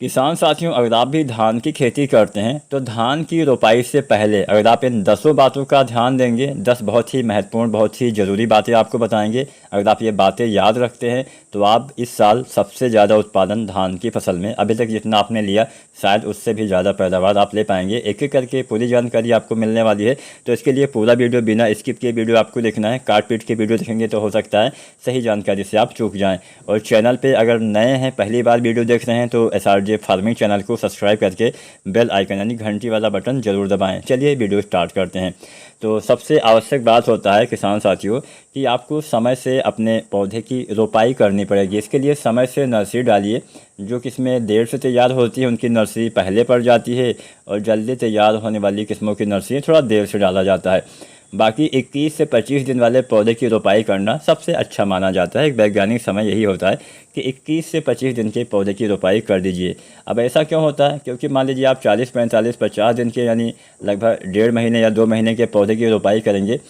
किसान साथियों, अगर आप भी धान की खेती करते हैं तो धान की रोपाई से पहले अगर आप इन 10 बातों का ध्यान देंगे, 10 बहुत ही महत्वपूर्ण, बहुत ही ज़रूरी बातें आपको बताएंगे। अगर आप ये बातें याद रखते हैं तो आप इस साल सबसे ज़्यादा उत्पादन धान की फसल में अभी तक जितना आपने लिया शायद उससे भी ज़्यादा पैदावार आप ले पाएंगे। एक एक करके पूरी जानकारी आपको मिलने वाली है, तो इसके लिए पूरा वीडियो बिना स्किप किए वीडियो आपको देखना है। काट पीट के वीडियो देखेंगे तो हो सकता है सही जानकारी से आप चूक जाएँ। और चैनल पर अगर नए हैं, पहली बार वीडियो देख रहे हैं, तो SRJ फार्मिंग चैनल को सब्सक्राइब करके बेल आइकन यानी घंटी वाला बटन जरूर दबाएं। चलिए वीडियो स्टार्ट करते हैं। तो सबसे आवश्यक बात होता है किसान साथियों कि आपको समय से अपने पौधे की रोपाई करनी पड़ेगी। इसके लिए समय से नर्सरी डालिए। जो किस्में देर से तैयार होती है उनकी नर्सरी पहले पड़ जाती है, और जल्दी तैयार होने वाली किस्मों की नर्सरी थोड़ा देर से डाला जाता है। बाकी 21 से 25 दिन वाले पौधे की रोपाई करना सबसे अच्छा माना जाता है। एक वैज्ञानिक समय यही होता है कि 21 से 25 दिन के पौधे की रोपाई कर दीजिए। अब ऐसा क्यों होता है? क्योंकि मान लीजिए आप 40, 45, 50 दिन के यानी लगभग 1.5 महीने या 2 महीने के पौधे की रोपाई करेंगे,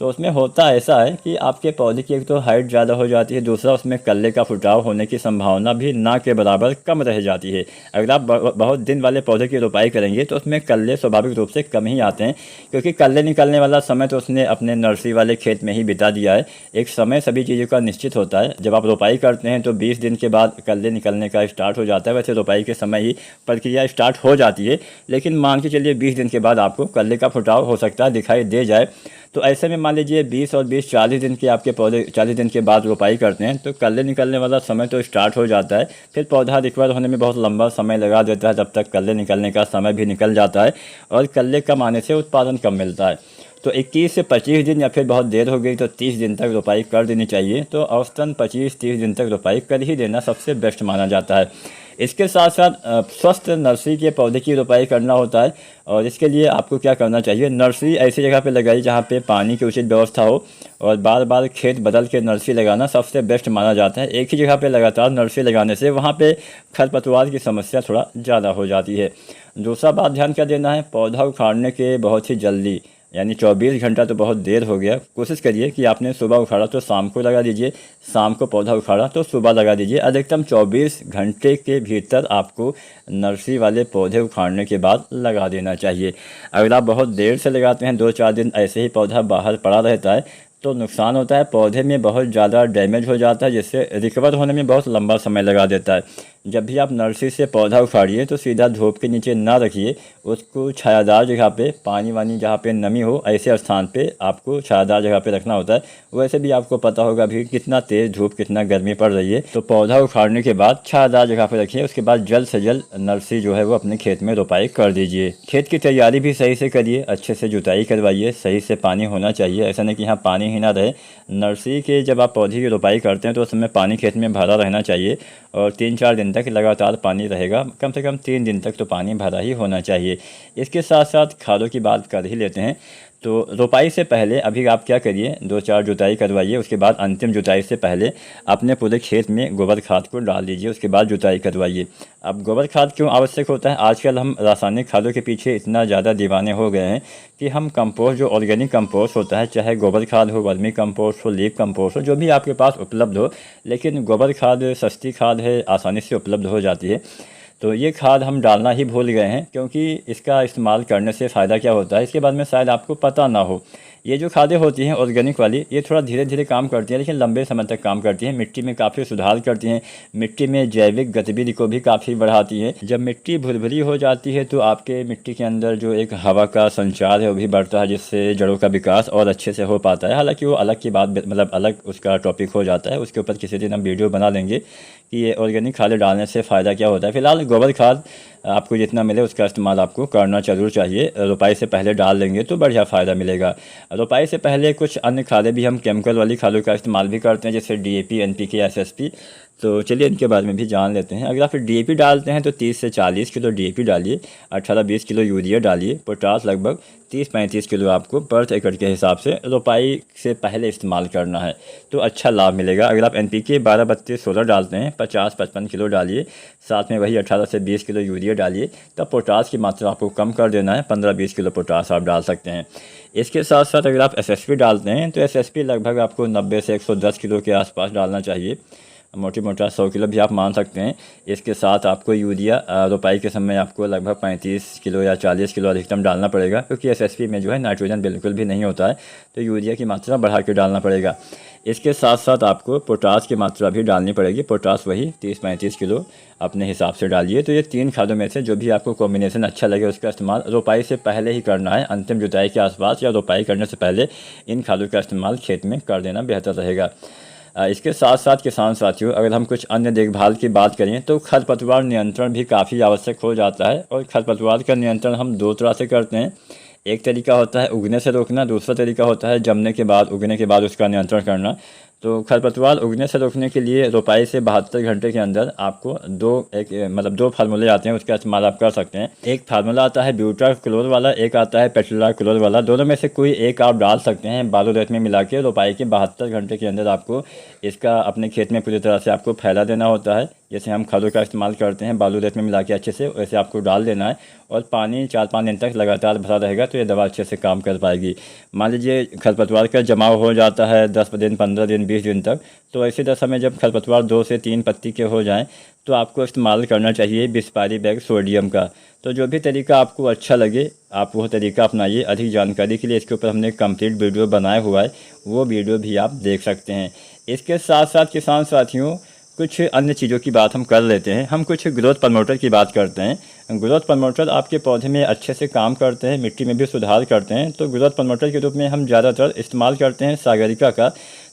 तो उसमें होता ऐसा है कि आपके पौधे की एक तो हाइट ज़्यादा हो जाती है, दूसरा उसमें कल्ले का फुटाव होने की संभावना भी ना के बराबर कम रह जाती है। अगर आप बहुत दिन वाले पौधे की रोपाई करेंगे तो उसमें कल्ले स्वाभाविक रूप से कम ही आते हैं, क्योंकि कल्ले निकलने वाला समय तो उसने अपने नर्सरी वाले खेत में ही बिता दिया है। एक समय सभी चीज़ों का निश्चित होता है। जब आप रोपाई करते हैं तो 20 दिन के बाद कल्ले निकलने का स्टार्ट हो जाता है। वैसे रोपाई के समय ही प्रक्रिया स्टार्ट हो जाती है, लेकिन मान के चलिए 20 दिन के बाद आपको कल्ले का फुटाव हो सकता है दिखाई दे जाए। तो ऐसे में मान लीजिए 20 और 20 40 दिन के आपके पौधे 40 दिन के बाद रोपाई करते हैं तो कल्ले निकलने वाला समय तो स्टार्ट हो जाता है। फिर पौधा रिकवर होने में बहुत लंबा समय लगा देता है, तब तक कल्ले निकलने का समय भी निकल जाता है, और कल्ले कम आने से उत्पादन कम मिलता है। तो 21 से 25 दिन या फिर बहुत देर हो गई तो 30 दिन तक रोपाई कर देनी चाहिए। तो औसतन 25-30 दिन तक रोपाई कर ही देना सबसे बेस्ट माना जाता है। इसके साथ साथ स्वस्थ नर्सरी के पौधे की रोपाई करना होता है, और इसके लिए आपको क्या करना चाहिए, नर्सरी ऐसी जगह पे लगाई जहाँ पे पानी की उचित व्यवस्था हो, और बार बार खेत बदल के नर्सरी लगाना सबसे बेस्ट माना जाता है। एक ही जगह पे लगातार नर्सरी लगाने से वहाँ पे खरपतवार की समस्या थोड़ा ज़्यादा हो जाती है। दूसरा बात ध्यान क्या देना है, पौधा उखाड़ने के बहुत ही जल्दी यानी 24 घंटा तो बहुत देर हो गया। कोशिश करिए कि आपने सुबह उखाड़ा तो शाम को लगा दीजिए, शाम को पौधा उखाड़ा तो सुबह लगा दीजिए। अधिकतम 24 घंटे के भीतर आपको नर्सरी वाले पौधे उखाड़ने के बाद लगा देना चाहिए। अगर आप बहुत देर से लगाते हैं, 2-4 दिन ऐसे ही पौधा बाहर पड़ा रहता है, तो नुकसान होता है, पौधे में बहुत ज़्यादा डैमेज हो जाता है, जिससे रिकवर होने में बहुत लंबा समय लगा देता है। जब भी आप नर्सरी से पौधा उखाड़िए तो सीधा धूप के नीचे ना रखिए, उसको छायादार जगह पे, पानी वानी जहाँ पे नमी हो ऐसे स्थान पे आपको छायादार जगह पे रखना होता है। वैसे भी आपको पता होगा भी कितना तेज़ धूप, कितना गर्मी पड़ रही है, तो पौधा उखाड़ने के बाद छायादार जगह पे रखिए। उसके बाद जल्द से जल्द नर्सरी जो है वो अपने खेत में रोपाई कर दीजिए। खेत की तैयारी भी सही से करिए, अच्छे से जुताई करवाइए, सही से पानी होना चाहिए, ऐसा नहीं कि यहाँ पानी ही ना रहे। नर्सरी के जब आप पौधे की रोपाई करते हैं तो उस समय पानी खेत में भरा रहना चाहिए, और 3-4 दिन तक लगातार पानी रहेगा। कम से कम 3 दिन तक तो पानी भरा ही होना चाहिए। इसके साथ साथ खादों की बात कर ही लेते हैं। तो रोपाई से पहले अभी आप क्या करिए, 2-4 जुताई करवाइए। उसके बाद अंतिम जुताई से पहले अपने पूरे खेत में गोबर खाद को डाल दीजिए, उसके बाद जुताई करवाइए। अब गोबर खाद क्यों आवश्यक होता है? आजकल हम रासायनिक खादों के पीछे इतना ज़्यादा दीवाने हो गए हैं कि हम कंपोस्ट, जो ऑर्गेनिक कंपोस्ट होता है, चाहे गोबर खाद हो, वर्मी कंपोस्ट हो, लीफ कंपोस्ट हो, जो भी आपके पास उपलब्ध हो, लेकिन गोबर खाद सस्ती खाद है, आसानी से उपलब्ध हो जाती है। तो ये खाद हम डालना ही भूल गए हैं, क्योंकि इसका इस्तेमाल करने से फ़ायदा क्या होता है इसके बाद में शायद आपको पता ना हो। ये जो खादें होती हैं ऑर्गेनिक वाली, ये थोड़ा धीरे धीरे काम करती हैं, लेकिन लंबे समय तक काम करती हैं। मिट्टी में काफ़ी सुधार करती हैं, मिट्टी में जैविक गतिविधि को भी काफ़ी बढ़ाती हैं। जब मिट्टी भुरभुरी हो जाती है तो आपके मिट्टी के अंदर जो एक हवा का संचार है वो भी बढ़ता है, जिससे जड़ों का विकास और अच्छे से हो पाता है। हालांकि वो अलग की बात, मतलब अलग उसका टॉपिक हो जाता है, उसके ऊपर किसी दिन हम वीडियो बना लेंगे कि ये ऑर्गेनिक खादें डालने से फ़ायदा क्या होता है। फिलहाल गोबर खाद आपको जितना मिले उसका इस्तेमाल आपको करना जरूर चाहिए। रोपाई से पहले डाल लेंगे तो बढ़िया फ़ायदा मिलेगा। रोपाई से पहले कुछ अन्य खादें भी हम केमिकल वाली खादों का इस्तेमाल भी करते हैं, जैसे DAP, NPK, SSP। तो चलिए इनके बारे में भी जान लेते हैं। अगर आप DAP डालते हैं तो 30 से 40 किलो DAP डालिए, 18-20 किलो यूरिया डालिए, पोटास लगभग 30-35 किलो आपको पर एकड़ के हिसाब से रोपाई से पहले इस्तेमाल करना है, तो अच्छा लाभ मिलेगा। अगर आप NPK 12-32-16 डालते हैं, 50-55 किलो डालिए, साथ में वही 18 से 20 किलो यूरिया डालिए। तब पोटास की मात्रा आपको कम कर देना है, 15-20 किलो पोटास आप डाल सकते हैं। इसके साथ साथ अगर आप SSP डालते हैं तो SSP लगभग आपको 90 से 110 किलो के आसपास डालना चाहिए। मोटी मोटा 100 किलो भी आप मान सकते हैं। इसके साथ आपको यूरिया रोपाई के समय आपको लगभग 35 किलो या 40 किलो अधिकतम डालना पड़ेगा, क्योंकि एसएसपी में जो है नाइट्रोजन बिल्कुल भी नहीं होता है, तो यूरिया की मात्रा बढ़ा के डालना पड़ेगा। इसके साथ साथ आपको पोटास की मात्रा भी डालनी पड़ेगी। पोटास वही 30-35 किलो अपने हिसाब से डालिए। तो ये 3 खादों में से जो भी आपको कॉम्बिनेशन अच्छा लगे उसका इस्तेमाल रोपाई से पहले ही करना है। अंतिम जुताई के आसपास या रोपाई करने से पहले इन खादों का इस्तेमाल खेत में कर देना बेहतर रहेगा। इसके साथ साथ किसान साथियों, अगर हम कुछ अन्य देखभाल की बात करें तो खरपतवार नियंत्रण भी काफ़ी आवश्यक हो जाता है। और खरपतवार का नियंत्रण हम 2 तरह से करते हैं। एक तरीका होता है उगने से रोकना, दूसरा तरीका होता है जमने के बाद, उगने के बाद उसका नियंत्रण करना। तो खरपतवार उगने से रोकने के लिए रोपाई से 72 घंटे के अंदर आपको दो फार्मूले आते हैं, उसका इस्तेमाल आप कर सकते हैं। एक फार्मूला आता है ब्यूटा क्लोर वाला, एक आता है पेट्रोला क्लोर वाला। दोनों में से कोई एक आप डाल सकते हैं बालू रेत में मिला के। रोपाई के 72 घंटे के अंदर आपको इसका अपने खेत में पूरी तरह से आपको फैला देना होता है। जैसे हम खादों का इस्तेमाल करते हैं बालू रेत में मिला के अच्छे से, वैसे आपको डाल देना है और पानी 4-5 दिन तक लगातार भरा रहेगा तो ये दवा अच्छे से काम कर पाएगी। मान लीजिए खरपतवार का जमाव हो जाता है 10 दिन, 15 दिन, 20 दिन तक, तो ऐसी दशा में जब खरपतवार 2 से 3 पत्ती के हो जाएं तो आपको इस्तेमाल करना चाहिए 20 पारी बैग सोडियम का। तो जो भी तरीका आपको अच्छा लगे आप वो तरीका अपनाइए। अधिक जानकारी के लिए इसके ऊपर हमने कंप्लीट वीडियो बनाया हुआ है, वो वीडियो भी आप देख सकते हैं। इसके साथ साथ किसान साथियों, कुछ अन्य चीज़ों की बात हम कर लेते हैं। हम कुछ ग्रोथ प्रमोटर की बात करते हैं। ग्रोथ प्रमोटर आपके पौधे में अच्छे से काम करते हैं, मिट्टी में भी सुधार करते हैं। तो ग्रोथ प्रमोटर के रूप में हम ज़्यादातर इस्तेमाल करते हैं सागरिका का।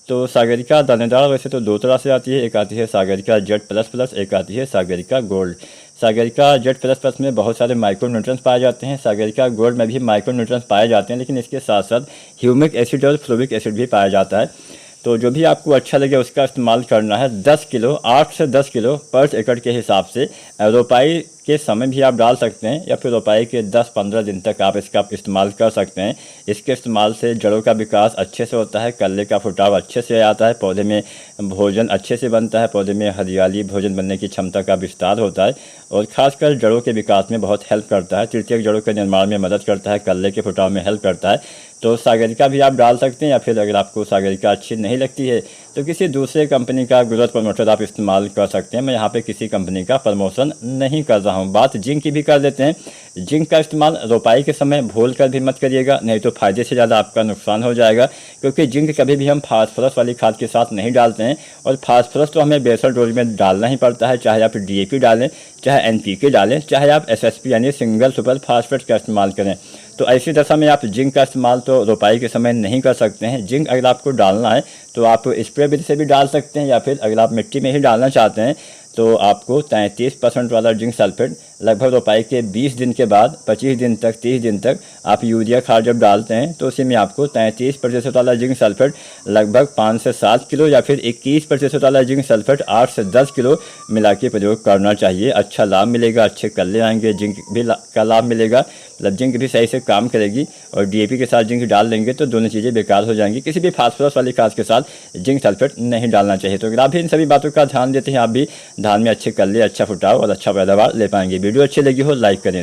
तो सागरिका दानेदार वैसे तो 2 तरह से आती है, एक आती है सागरिका Z++, एक आती है सागरिका गोल्ड। सागरिका Z++ में बहुत सारे माइक्रो न्यूट्रिएंट्स पाए जाते हैं, सागरिका गोल्ड में भी माइक्रो न्यूट्रिएंट्स पाए जाते हैं, लेकिन इसके साथ साथ ह्यूमिक एसिड और फ्लोरिक एसिड भी पाया जाता है। तो जो भी आपको अच्छा लगे उसका इस्तेमाल करना है। 10 किलो 8 से 10 किलो पर एकड़ के हिसाब से रोपाई के समय भी आप डाल सकते हैं, या फिर रोपाई के 10-15 दिन तक आप इसका इस्तेमाल कर सकते हैं। इसके इस्तेमाल से जड़ों का विकास अच्छे से होता है, कल्ले का फुटाव अच्छे से आता है, पौधे में भोजन अच्छे से बनता है, पौधे में हरियाली भोजन बनने की क्षमता का विस्तार होता है और ख़ासकर जड़ों के विकास में बहुत हेल्प करता है। तृतीयक जड़ों के निर्माण में मदद करता है, कल्ले के फुटाव में हेल्प करता है। तो सागरिका भी आप डाल सकते हैं, या फिर अगर आपको सागरिका अच्छी नहीं लगती है तो किसी दूसरे कंपनी का ग्रोथ प्रमोटर आप इस्तेमाल कर सकते हैं। मैं यहाँ पे किसी कंपनी का प्रमोशन नहीं कर रहा हूँ। बात जिंक की भी कर देते हैं। जिंक का इस्तेमाल रोपाई के समय भूल कर भी मत करिएगा, नहीं तो फ़ायदे से ज़्यादा आपका नुकसान हो जाएगा, क्योंकि जिंक कभी भी हम फास्फोरस वाली खाद के साथ नहीं डालते हैं। और फास्फोरस तो हमें बेसल डोज में डालना ही पड़ता है, चाहे आप DAP डालें, चाहे NPK डालें, चाहे आप SSP यानी सिंगल सुपर फास्फेट का इस्तेमाल करें। तो ऐसी दशा में आप जिंक का इस्तेमाल तो रोपाई के समय नहीं कर सकते हैं। जिंक अगर आपको डालना है तो आप स्प्रे विधि से भी डाल सकते हैं, या फिर अगर आप मिट्टी में ही डालना चाहते हैं तो आपको 33% वाला जिंक सल्फेट लगभग रोपाई के 20 दिन के बाद 25 दिन तक 30 दिन तक आप यूरिया खाद जब डालते हैं तो उसी में आपको 33% वाला जिंक सल्फेट लगभग 5 से 7 किलो, या फिर 21% वाला जिंक सल्फेट 8 से 10 किलो मिला के प्रयोग करना चाहिए। अच्छा लाभ मिलेगा, अच्छे कल्ले आएंगे, जिंक भी का लाभ मिलेगा, मतलब जिंक भी सही से काम करेगी। और DAP के साथ जिंक डाल देंगे तो दोनों चीज़ें बेकार हो जाएंगी। किसी भी फास्फोरस वाली खाद के साथ जिंक सल्फेट नहीं डालना चाहिए। तो अगर आप भी इन सभी बातों का ध्यान देते हैं, आप भी धान में अच्छे कल्ले, अच्छा फुटाव और अच्छा पैदावार ले पाएंगे। वीडियो अच्छी लगी हो लाइक करें।